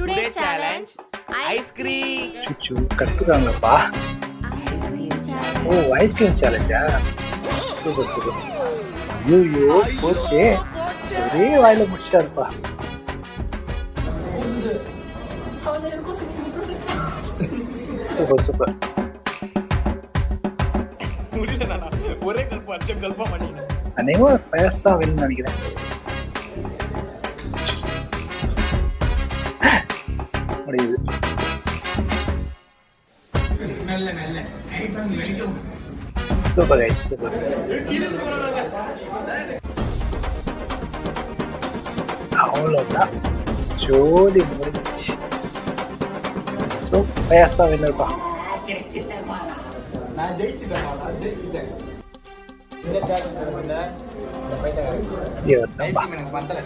Today challenge ice cream. சுச்சு கத்துறாங்கப்பா. ஓ ஐஸ்கிரீம் சேலஞ்சா? Super super. ஐயோ போச்சே, ஒரே வாயில முடிச்சிட்டாருப்பா. Super super. ஒரே கல்பம் அஞ்சம் கல்பம் பண்ணிட்டேன். அநேகமா ஃபயர்ஸ் தான் வேணும்னு நினைக்கிறேன். முடியுது. Super guys super. அவ்வளோதான், ஜோலி முடிஞ்சிச்சு. ஸோ ஃபயர்ஸ் தான் வேணும்ப்பா. நான் ஜெயிச்சுட்டேன். இந்த சேலஞ்ச் இவர் தான்ப்பா. எனக்கு வந்தல